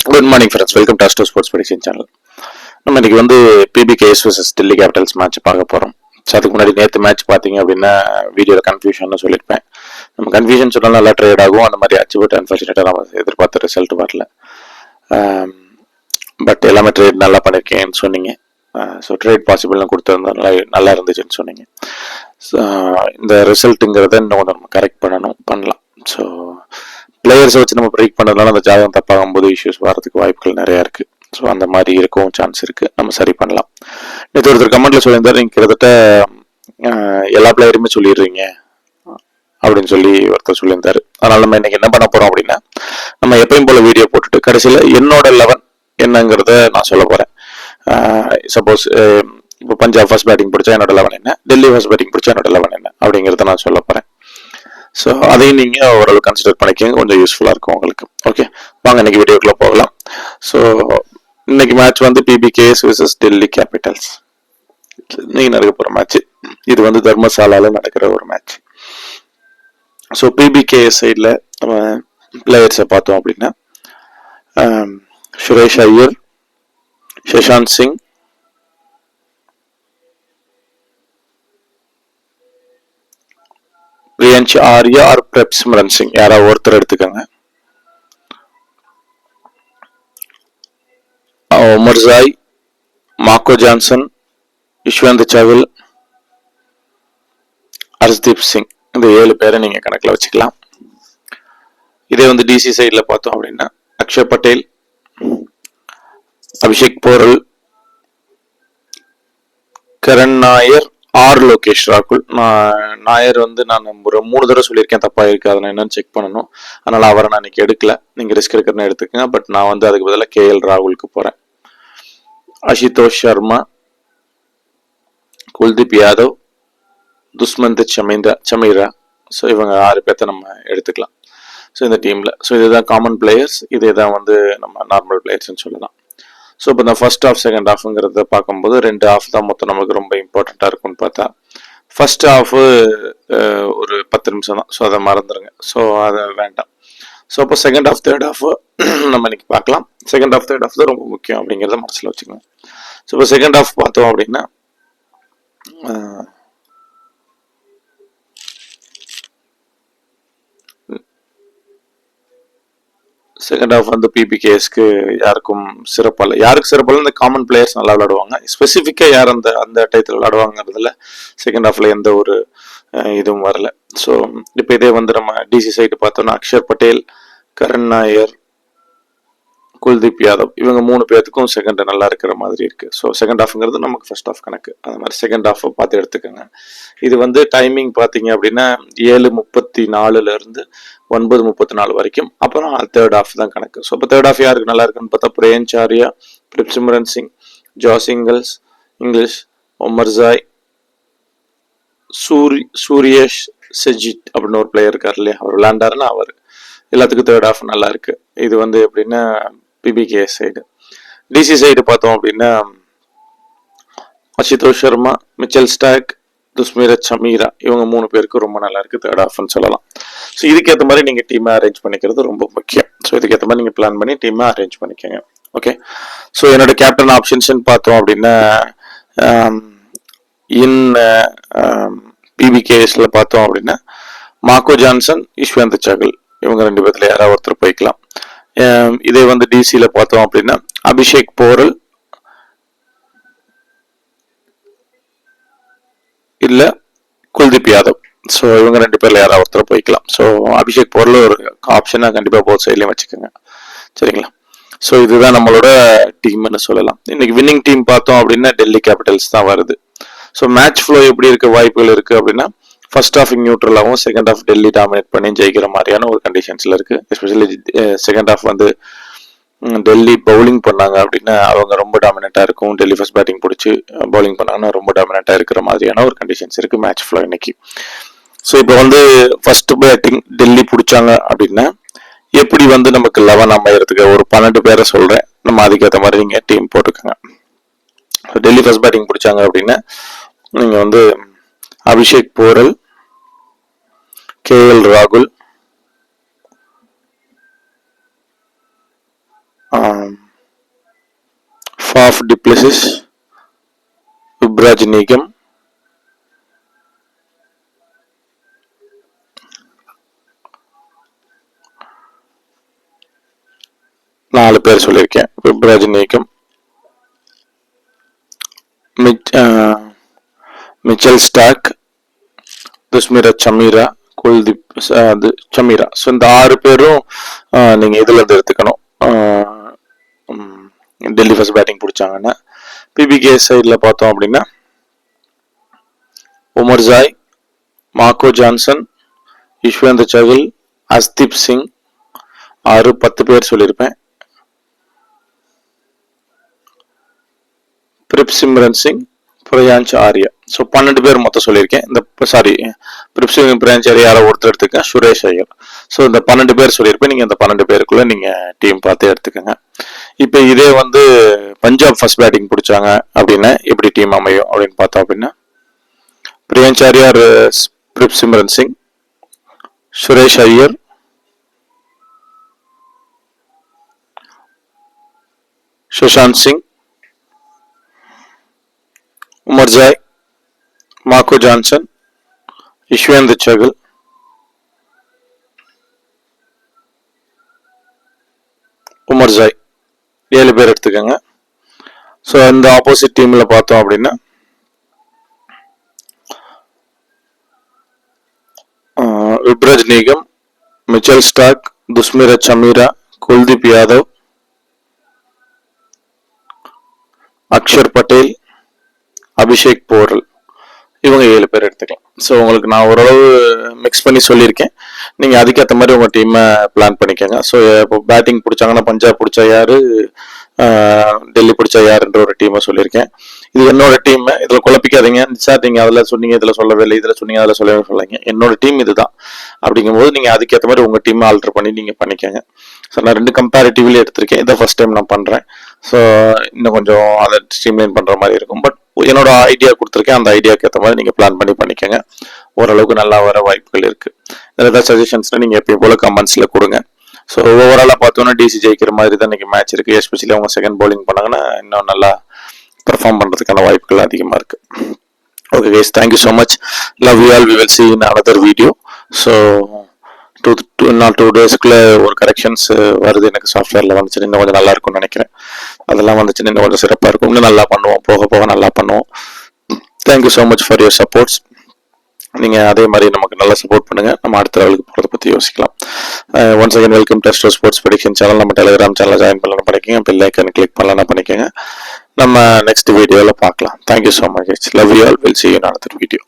Good morning friends, welcome to Astro sports prediction channel. நம்ம இன்னைக்கு வந்து PBKS vs Delhi Capitals match பார்க்க போகிறோம். ஸோ அதுக்கு முன்னாடி நேற்று மேட்ச் பார்த்தீங்க அப்படின்னா வீடியோவில் கன்ஃபியூஷன் சொல்லியிருப்பேன். நம்ம கன்ஃபியூஷன் சொன்னாலும் நல்லா ட்ரேட் ஆகும், அந்த மாதிரி ஆச்சு. பட் அன்ஃபார்ச்சுனேட்டாக நம்ம எதிர்பார்த்த ரிசல்ட் வரல. பட் எல்லாமே ட்ரேட் நல்லா பண்ணியிருக்கேன்னு சொன்னீங்க. ஸோ ட்ரேட் பாசிபிள்னு கொடுத்துருந்தா நல்லா இருந்துச்சுன்னு சொன்னீங்க. ஸோ இந்த ரிசல்ட்டுங்கிறத இன்னும் கொஞ்சம் நம்ம கரெக்ட் பண்ணலாம். ஸோ பிளேயர்ஸை வச்சு நம்ம ப்ரெடிக்ட் பண்ணுறதுனால அந்த ஜாதகம் தப்பாகும்போது இஷ்யூஸ் வரதுக்கு வாய்ப்புகள் நிறையா இருக்குது. ஸோ அந்த மாதிரி இருக்கவும் சான்ஸ் இருக்குது, நம்ம சரி பண்ணலாம். நேற்று ஒருத்தர் கமெண்ட்ல சொல்லியிருந்தாரு, நீங்கள் கிட்டத்தட்ட எல்லா பிளேயருமே சொல்லிடுறீங்க அப்படின்னு சொல்லி ஒருத்தர் சொல்லியிருந்தாரு. அதனால நம்ம இன்னைக்கு என்ன பண்ண போறோம் அப்படின்னா, நம்ம எப்பயும் போல வீடியோ போட்டுட்டு கடைசியில் என்னோட 11 என்னங்கிறத நான் சொல்ல போறேன். சப்போஸ் இப்போ பஞ்சாப் ஃபர்ஸ்ட் பேட்டிங் பிடிச்சா என்னோட 11 என்ன, டெல்லி ஃபர்ஸ்ட் பேட்டிங் பிடிச்சா என்னோட 11 என்ன அப்படிங்கிறத நான் சொல்ல போறேன். ஸோ அதையும் நீங்கள் ஓரளவு கன்சிடர் பண்ணிக்கோங்க, கொஞ்சம் யூஸ்ஃபுல்லாக இருக்கும் உங்களுக்கு. ஓகே, வாங்க இன்னைக்கு வீடியோக்குள்ள போகலாம். ஸோ இன்னைக்கு மேட்ச் வந்து பிபிகேஎஸ் vs டெல்லி கேபிட்டல்ஸ். இன்னைக்கு நடக்க போகிற மேட்ச் இது வந்து தர்மசாலாவில் நடக்கிற ஒரு மேட்ச். ஸோ பிபிகேஎஸ் சைடில் நம்ம பிளேயர்ஸை பார்த்தோம் அப்படின்னா சுரேஷ் ஐயர், சஷாந்த் சிங், பிரியன்ஷ் ஆர்யா ஆர் பிரப்சிம்ரன் சிங், யாராவது ஒருத்தர் எடுத்துக்கோங்க. உமர்சாய், மார்க்கோ ஜான்சன், யஷ்வந்த் சஹல், ஹர்ஷ்தீப் சிங், இந்த 7 பேரை நீங்க கணக்கில் வச்சுக்கலாம். இதே வந்து டிசி சைடில் பார்த்தோம் அப்படின்னா அக்ஷர் பட்டேல், அபிஷேக் போரல், கரண் நாயர் ஆர் லோகேஷ் ராகுல். நாயர் வந்து நான் ஒரு 3 தடவை சொல்லியிருக்கேன், தப்பா இருக்கு, அதை நான் என்னன்னு செக் பண்ணணும். அதனால அவரை நான் இன்னைக்கு எடுக்கல, நீங்க ரிஸ்க் எடுக்கிறேன்னு எடுத்துக்கங்க. பட் நான் வந்து அதுக்கு பதிலாக கேஎல் ராகுலுக்கு போறேன். அசுதோஷ் சர்மா, குல்தீப் யாதவ், துஷ்மந்த் சமீரா. ஸோ இவங்க 6 பேர்த்த நம்ம எடுத்துக்கலாம். ஸோ இந்த டீம்ல ஸோ இதுதான் காமன் பிளேயர்ஸ், இதே தான் வந்து நம்ம நார்மல் பிளேயர்ஸ்ன்னு சொல்லலாம். ஸோ இப்போ இந்த ஃபர்ஸ்ட் ஹாஃப் செகண்ட் ஹாஃப்ங்கிறத பார்க்கும்போது 2 ஹாஃப் தான் மொத்தம் நமக்கு ரொம்ப இம்பார்ட்டண்ட்டாக இருக்கும்னு பார்த்தா, ஃபர்ஸ்ட் ஹாஃப் ஒரு 10 நிமிஷம் தான். ஸோ அதை மறந்துடுங்க, ஸோ அதை வேண்டாம். ஸோ அப்போ செகண்ட் ஹாஃப் தேர்ட் ஹாஃப் நம்ம இன்னைக்கு பார்க்கலாம். செகண்ட் ஹாஃப் தேர்ட் ஹாஃப் தான் ரொம்ப முக்கியம் அப்படிங்கிறத மனசில் வச்சுக்கோங்க. ஸோ இப்போ செகண்ட் ஹாஃப் பார்த்தோம் அப்படின்னா செகண்ட் ஹாஃப் வந்து பிபிகேஎஸ்க்கு யாருக்கும் சிறப்பல்ல. யாருக்கு சிறப்பல்ல, இந்த காமன் பிளேயர்ஸ் நல்லா விளையாடுவாங்க. ஸ்பெசிஃபிக்காக யார் அந்த டயத்தில் விளையாடுவாங்கிறதுல செகண்ட் ஹாஃப்ல எந்த ஒரு இதுவும் வரல. ஸோ இப்போ இதே வந்து நம்ம டிசி சைடு பார்த்தோம்னா அக்ஷர் பட்டேல், கரண் நாயர், குல்தீப் யாதவ், இவங்க 3 பேர்த்துக்கும் செகண்ட் நல்லா இருக்கிற மாதிரி இருக்கு. ஸோ செகண்ட் ஹாஃப்ங்கிறது நமக்கு ஃபர்ஸ்ட் ஹாஃப் கணக்கு. அது மாதிரி செகண்ட் ஹாஃப் பார்த்து எடுத்துக்கோங்க. இது வந்து டைமிங் பார்த்தீங்க அப்படின்னா 7:34 இருந்து 9:34 வரைக்கும். அப்புறம் தேர்ட் ஹாஃப் தான் கணக்கு. ஸோ இப்போ தேர்ட் ஹாஃப் யாருக்கு நல்லா இருக்குன்னு பார்த்தா பிரியன்ஷ் ஆர்யா, பிரப்சிம்ரன் சிங், ஜாஸ் இங்கிலீஷ், உமர்சாய், சூரியேஷ் செஜித் அப்படின்னு ஒரு பிளேயர் இருக்கார் இல்லையா, அவர் விளையாண்டாருன்னா அவர் எல்லாத்துக்கும் தேர்ட் ஹாஃப் நல்லா இருக்கு. இது வந்து எப்படின்னா பிபிகேஎஸ் சைடு. டிசி சைடு பார்த்தோம் அப்படின்னா அசுதோஷ் சர்மா, மிச்சல் ஸ்டாக், துஷ்மீரத் சமீரா, இவங்க 3 பேருக்கு ரொம்ப நல்லா இருக்கு தேர்ட் ஹாஃப்னு சொல்லலாம். ஸோ இதுக்கேற்ற மாதிரி நீங்க டீமை அரேஞ்ச் பண்ணிக்கிறது ரொம்ப முக்கியம். ஸோ இதுக்கேற்ற மாதிரி நீங்க பிளான் பண்ணி டீமை அரேஞ்ச் பண்ணிக்கோங்க. ஓகே, ஸோ என்னோட கேப்டன் ஆப்ஷன்ஸ் பார்த்தோம் அப்படின்னா பிபிகேஎஸ்ல பார்த்தோம் அப்படின்னா மார்க்கோ ஜான்சன், யஷ்வந்த் சஹல், இவங்க 2 பேர்த்துல யாராவது ஒருத்தர் போய்க்கலாம். இதே வந்து டிசியில பார்த்தோம் அப்படின்னா அபிஷேக் போரல் இல்ல குல்தீப் யாதவ். ஸோ இவங்க 2 பேர்ல யாராவது ஒருத்தர் போய்க்கலாம். ஸோ அபிஷேக் போரல் ஒரு ஆப்ஷனா கண்டிப்பா போத் சைட்லயும் வச்சுக்கோங்க, சரிங்களா? ஸோ இதுதான் நம்மளோட டீம்னு சொல்லலாம். இன்னைக்கு வின்னிங் டீம் பார்த்தோம் அப்படின்னா டெல்லி கேபிட்டல்ஸ் தான் வருது. ஸோ மேட்ச் ஃப்ளோ எப்படி இருக்க வாய்ப்புகள் இருக்கு அப்படின்னா ஃபர்ஸ்ட் ஹாஃப் நியூட்ரலாகவும் செகண்ட் ஹாஃப் டெல்லி டாமினேட் பண்ணி ஜெயிக்கிற மாதிரியான ஒரு கண்டிஷன்ஸ்ல இருக்கு. எஸ்பெஷலி செகண்ட் ஹாஃப் வந்து டெல்லி பவுலிங் பண்ணாங்க அப்படின்னா அவங்க ரொம்ப டாமினேட்டா இருக்கும். டெல்லி ஃபர்ஸ்ட் பேட்டிங் பிடிச்சி பவுலிங் பண்ணாங்கன்னா ரொம்ப டாமினேட்டா இருக்கிற மாதிரியான ஒரு கண்டிஷன்ஸ் இருக்கு மேட்ச் ஃப்ளோ இன்னைக்கு. ஸோ இப்போ வந்து ஃபர்ஸ்ட் பேட்டிங் டெல்லி பிடிச்சாங்க அப்படின்னா எப்படி வந்து நமக்கு 11 அமையறதுக்கு ஒரு 12 பேரை சொல்றேன், நம்ம அதுக்கேற்ற மாதிரி நீங்க டீம் போட்டுக்கோங்க. டெல்லி ஃபர்ஸ்ட் பேட்டிங் பிடிச்சாங்க அப்படின்னா நீங்க வந்து அபிஷேக் போரல், கேஎல் ராகுல், ஃபாஃப் டிப்ளசிஸ், யுப்ராஜ் நிகம், நாலு பேர் சொல்லியிருக்கேன். Vipraj Nigam, Mitchell Starc, Dushmantha Chameera, Kuldeep Chameera. So இந்த 6 பேரும் நீங்க இதுல இருந்து எடுத்துக்கணும். டெல்லி ஃபர்ஸ்ட் பேட்டிங் பிடிச்சாங்கன்னா பிபிகே சைடில் பார்த்தோம் அப்படின்னா Omarzai, Marco Jansen, Yuzvendra Chahal, Arshdeep Singh, 10 பேர் சொல்லியிருப்பேன். பிரிப் சிம்ரன் சிங், பிரயான்ச் ஆர்யா. ஸோ 12 பேர் மொத்தம் சொல்லியிருக்கேன். இந்த பிரிப் சிங், பிரயான்ச் ஆர்யா யாரோ ஒருத்தர் எடுத்துக்கேன், சுரேஷ் ஐயர். ஸோ இந்த 12 பேர் சொல்லியிருப்பேன். நீங்கள் இந்த 12 பேருக்குள்ள நீங்கள் டீம் பார்த்து எடுத்துக்கோங்க. இப்போ இதே வந்து பஞ்சாப் ஃபர்ஸ்ட் பேட்டிங் பிடிச்சாங்க அப்படின்னா எப்படி டீம் அமையும் அப்படின்னு பார்த்தோம் அப்படின்னா Priyansh Arya, Prabhsimran Singh, Suresh Iyer, Sushant Singh, Omarzai, Marco Jansen, Yuzvendra Chahal, Omarzai 7 பேர் எடுத்துக்கோங்க. ஸோ இந்த ஆப்போசிட் டீம்ல பார்த்தோம் அப்படின்னா யுப்ராஜ் நிகம், மிச்சல் ஸ்டாக், துஸ்மிரா சமீரா, குல்தீப் யாதவ், அக்ஷர் பட்டேல், அபிஷேக் போரல், இவங்க 7 பேர் எடுத்துக்கலாம். ஸோ உங்களுக்கு நான் ஓரளவு மிக்ஸ் பண்ணி சொல்லியிருக்கேன். நீங்கள் அதுக்கேற்ற மாதிரி உங்கள் டீமை பிளான் பண்ணிக்கோங்க. ஸோ இப்போ பேட்டிங் பிடிச்சாங்கன்னா பஞ்சாப் பிடிச்சா யாரு, டெல்லி பிடிச்சா யாருன்ற ஒரு டீமை சொல்லியிருக்கேன். இது என்னோட டீம், இதில் குழப்பிக்காதீங்க. சார் நீங்கள் அதில் சொன்னீங்க, இதில் சொல்லவே இல்லை, இதில் சொன்னீங்க, அதில் சொல்லவே சொல்லுங்க. என்னோட டீம் இதுதான். அப்படிங்கும்போது நீங்கள் அதுக்கேற்ற மாதிரி உங்கள் டீமை ஆல்டர் பண்ணி நீங்கள் பண்ணிக்கோங்க. ஸோ நான் 2 கம்பேரிட்டிவ்லி எடுத்திருக்கேன். இதை ஃபர்ஸ்ட் டைம் நான் பண்ணுறேன். ஸோ இன்னும் கொஞ்சம் அதை ஸ்ட்ரீம்லைன் பண்ணுற மாதிரி இருக்கும். பட் என்னோட ஐடியா கொடுத்துருக்கேன். அந்த ஐடியாவுக்கு ஏற்ற மாதிரி நீங்கள் பிளான் பண்ணி பண்ணிக்கோங்க. ஓரளவுக்கு நல்லா வர வாய்ப்புகள் இருக்குது. இதில் ஏதாவது சஜஷன்ஸ்னால் நீங்கள் எப்பயும் போல் கமெண்ட்ஸில் கொடுங்க. ஸோ ஓவராலாக பார்த்தோன்னா டிசி ஜெயிக்கிற மாதிரி தான் இன்றைக்கி மேட்ச் இருக்குது. எஸ்பெஷலி அவங்க செகண்ட் பவுலிங் பண்ணாங்கன்னா இன்னும் நல்லா பெர்ஃபார்ம் பண்ணுறதுக்கான வாய்ப்புகள் அதிகமாக இருக்குது. Okay guys, thank you so much. Love you all. We will see in another video. So 2 daysக்குள்ள ஒரு கரெக்ஷன்ஸ் வருது எனக்கு சாஃப்ட்வேரில் வந்துச்சு. இன்னும் கொஞ்சம் நல்லா இருக்கும்னு நினைக்கிறேன். அதெல்லாம் வந்துச்சுன்னு இன்னும் கொஞ்சம் சிறப்பாக இருக்கும். இன்னும் நல்லா பண்ணுவோம், போக போக நல்லா பண்ணுவோம். Thank you so much for your supports. நீங்கள் அதே மாதிரி நமக்கு நல்லா சப்போர்ட் பண்ணுங்கள். நம்ம அடுத்த லெவலுக்கு போகிறத பற்றி யோசிக்கலாம். Once again welcome to Stow sports prediction channel. நம்ம டெலிகிராம் சேனலில் ஜாயின் பண்ணலாம் பண்ணிக்கோங்க. பெல் ஐக்கன் கிளிக் பண்ணலாம் பண்ணிக்கோங்க. நம்ம நெக்ஸ்ட் வீடியோவில் பார்க்கலாம். Thank you so much. Love you all. Will see you in another video.